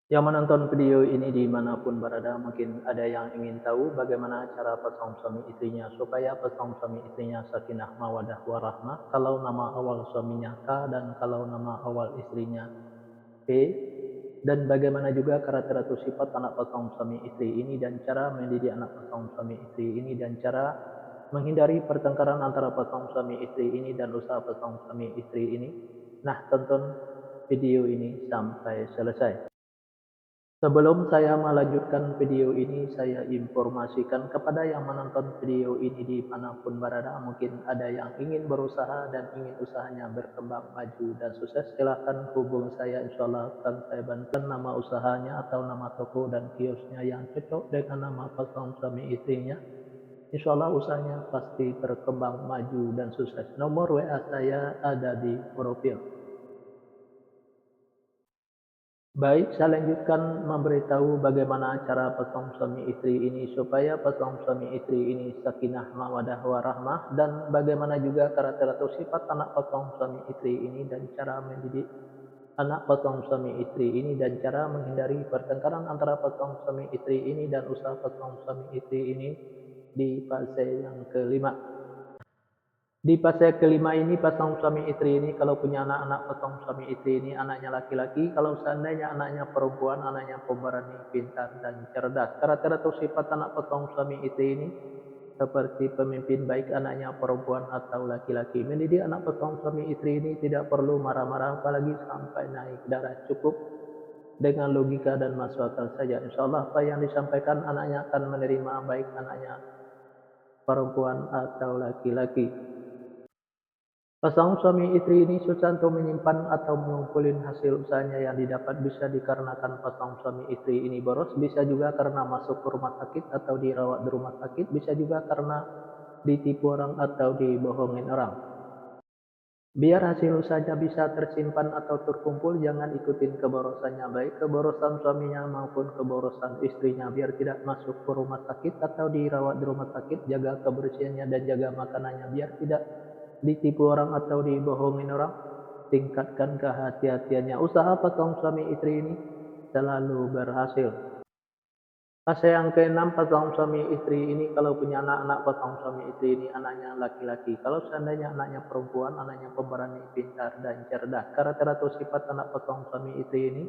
Yang menonton video ini dimanapun berada, mungkin ada yang ingin tahu bagaimana cara pasangan suami istrinya supaya pasangan suami istrinya sakinah mawadah warahmah. Kalau nama awal suaminya K dan kalau nama awal istrinya P, dan bagaimana juga karakter atau sifat anak pasangan suami istri ini dan cara mendidik anak pasangan suami istri ini dan cara menghindari pertengkaran antara pasangan suami istri ini dan usaha pasangan suami istri ini. Nah, tonton video ini sampai selesai. Sebelum saya melanjutkan video ini, saya informasikan kepada yang menonton video ini dimanapun berada, mungkin ada yang ingin berusaha dan ingin usahanya berkembang maju dan sukses, silahkan hubungi saya, insya Allah akan saya bantu nama usahanya atau nama toko dan kiosnya yang cocok dengan nama pasangan suami istrinya. Insya Allah usahanya pasti berkembang maju dan sukses. Nomor WA saya ada di profil. Baik, saya lanjutkan memberitahu bagaimana cara pasangan suami istri ini supaya pasangan suami istri ini sakinah mawadah warahmah dan bagaimana juga karakter atau sifat anak pasangan suami istri ini dan cara mendidik anak pasangan suami istri ini dan cara menghindari pertengkaran antara pasangan suami istri ini dan usaha pasangan suami istri ini di fase yang kelima. Di fase kelima ini pasangan suami istri ini kalau punya anak-anak pasangan suami istri ini anaknya laki-laki, kalau seandainya anaknya perempuan, anaknya pemberani, pintar dan cerdas. Karakter atau sifat anak pasangan suami istri ini seperti pemimpin baik anaknya perempuan atau laki-laki. Mendidik anak pasangan suami istri ini tidak perlu marah-marah apalagi sampai naik darah, cukup dengan logika dan masuk akal saja. Insya Allah apa yang disampaikan anaknya akan menerima baik anaknya perempuan atau laki-laki. Pasangan suami istri ini susah untuk menyimpan atau mengumpulin hasil usahanya yang didapat bisa dikarenakan pasangan suami istri ini boros, bisa juga karena masuk ke rumah sakit atau dirawat di rumah sakit, bisa juga karena ditipu orang atau dibohongin orang. Biar hasil usahanya bisa tersimpan atau terkumpul, jangan ikutin keborosannya, baik keborosan suaminya maupun keborosan istrinya, biar tidak masuk ke rumah sakit atau dirawat di rumah sakit. Jaga kebersihannya dan jaga makanannya, biar tidak ditipu orang atau dibohongin orang. Tingkatkan kehati-hatiannya. Usaha pasangan suami istri ini selalu berhasil. Fase yang keenam, pasangan suami istri ini kalau punya anak-anak pasangan suami istri ini anaknya laki-laki. Kalau seandainya anaknya perempuan, anaknya pemberani, pintar dan cerdas. Karakter atau sifat anak pasangan suami istri ini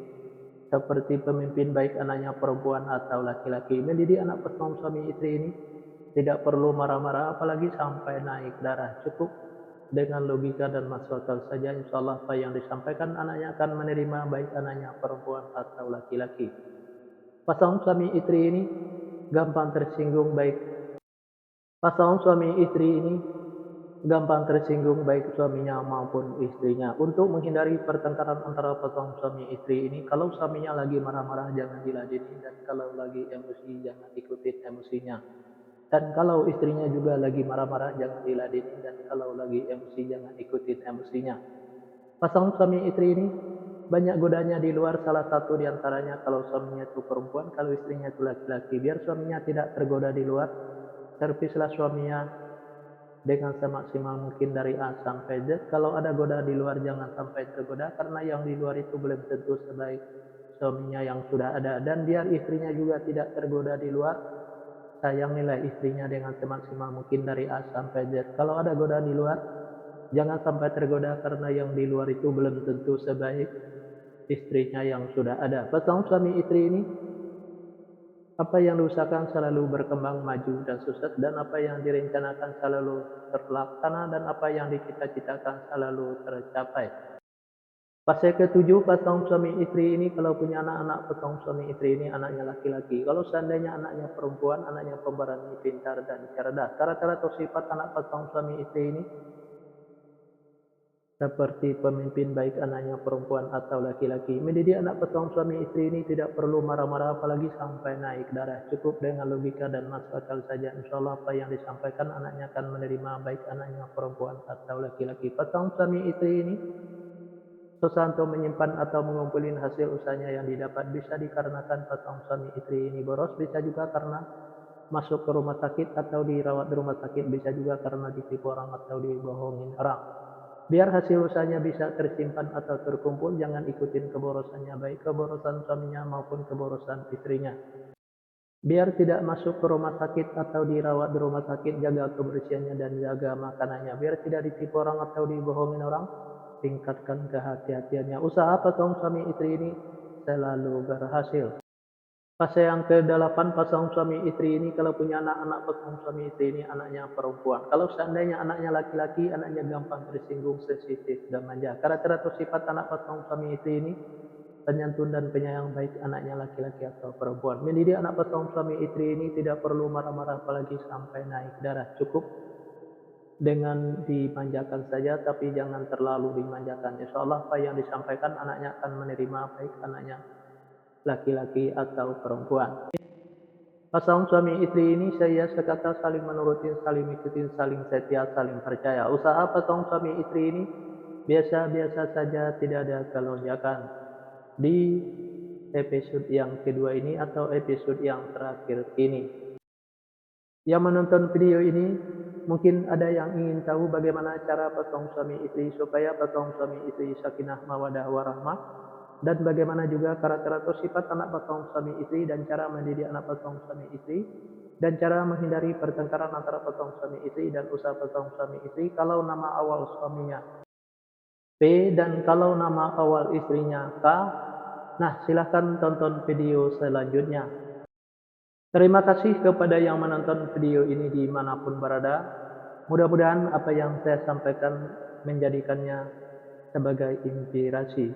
seperti pemimpin baik anaknya perempuan atau laki-laki. Mendidik anak pasangan suami istri ini tidak perlu marah-marah apalagi sampai naik darah, cukup dengan logika dan masuk akal saja. Insya Allah apa yang disampaikan anaknya akan menerima baik anaknya perempuan atau laki-laki. Pasangan suami istri ini gampang tersinggung baik pasangan suami istri ini gampang tersinggung baik suaminya maupun istrinya. Untuk menghindari pertengkaran antara pasangan suami istri ini, kalau suaminya lagi marah-marah jangan diladeni, dan kalau lagi emosi jangan ikutin emosinya. Dan kalau istrinya juga lagi marah-marah jangan diladeni, dan kalau lagi emosi jangan ikutin emosinya. Pasangan suami istri ini banyak godanya di luar, salah satu diantaranya kalau suaminya itu perempuan, kalau istrinya itu laki-laki. Biar suaminya tidak tergoda di luar, servislah suaminya dengan semaksimal mungkin dari A sampai Z. Kalau ada goda di luar jangan sampai tergoda, karena yang di luar itu belum tentu sebaik suaminya yang sudah ada. Dan biar istrinya juga tidak tergoda di luar, sayangilah istrinya dengan semaksimal mungkin dari A sampai Z. Kalau ada goda di luar, jangan sampai tergoda, karena yang di luar itu belum tentu sebaik istrinya yang sudah ada. Pasangan suami istri ini apa yang diusahakan selalu berkembang maju dan sukses, dan apa yang direncanakan selalu terlaksana, dan apa yang dicita-citakan selalu tercapai. Fase ketujuh, pasangan suami istri ini kalau punya anak-anak pasangan suami istri ini anaknya laki-laki. Kalau seandainya anaknya perempuan, anaknya pemberani, pintar dan cerdas. Karakter atau sifat anak pasangan suami istri ini seperti pemimpin baik anaknya perempuan atau laki-laki. Mendidik anak pasangan suami istri ini tidak perlu marah-marah apalagi sampai naik darah, cukup dengan logika dan masuk akal saja. Insya Allah apa yang disampaikan anaknya akan menerima baik anaknya perempuan atau laki-laki. Pasangan suami istri ini susah untuk menyimpan atau mengumpulin hasil usahanya yang didapat, bisa dikarenakan pasangan suami istri ini boros, bisa juga karena masuk ke rumah sakit atau dirawat di rumah sakit, bisa juga karena ditipu orang atau dibohongin orang. Biar hasil usahanya bisa tersimpan atau terkumpul, jangan ikutin keborosannya, baik keborosan suaminya maupun keborosan istrinya. Biar tidak masuk ke rumah sakit atau dirawat di rumah sakit, jaga kebersihannya dan jaga makanannya. Biar tidak ditipu orang atau dibohongin orang, tingkatkan kehati-hatiannya. Usaha pasangan suami istri ini selalu berhasil. Fase yang ke-8 pasangan suami istri ini kalau punya anak-anak pasangan suami istri ini anaknya perempuan. Kalau seandainya anaknya laki-laki, anaknya gampang tersinggung, sensitif, dan manja. Karakter atau sifat anak pasangan suami istri ini penyantun dan penyayang, baik anaknya laki-laki atau perempuan. Mendidik anak pasangan suami istri ini tidak perlu marah-marah apalagi sampai naik darah. Cukup dengan dimanjakan saja, tapi jangan terlalu dimanjakan. Insya Allah apa yang disampaikan anaknya akan menerima, baik anaknya laki-laki atau perempuan. Pasangan suami istri ini saya sekata saling menurutin, saling ikutin, saling setia, saling percaya. Usaha pasangan suami istri ini biasa-biasa saja, tidak ada kelonjakan. Di episode yang kedua ini atau episode yang terakhir ini. Yang menonton video ini mungkin ada yang ingin tahu bagaimana cara pasangan suami istri supaya pasangan suami istri sakinah mawadah warahmah, dan bagaimana juga karakter atau sifat anak pasangan suami istri dan cara mendidik anak pasangan suami istri, dan cara menghindari pertengkaran antara pasangan suami istri dan usaha pasangan suami istri kalau nama awal suaminya P dan kalau nama awal istrinya K. Nah, silahkan tonton video selanjutnya. Terima kasih kepada yang menonton video ini dimanapun berada. Mudah-mudahan apa yang saya sampaikan menjadikannya sebagai inspirasi.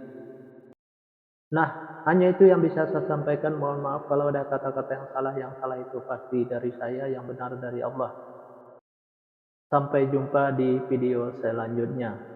Nah, hanya itu yang bisa saya sampaikan. Mohon maaf kalau ada kata-kata yang salah itu pasti dari saya, yang benar dari Allah. Sampai jumpa di video selanjutnya.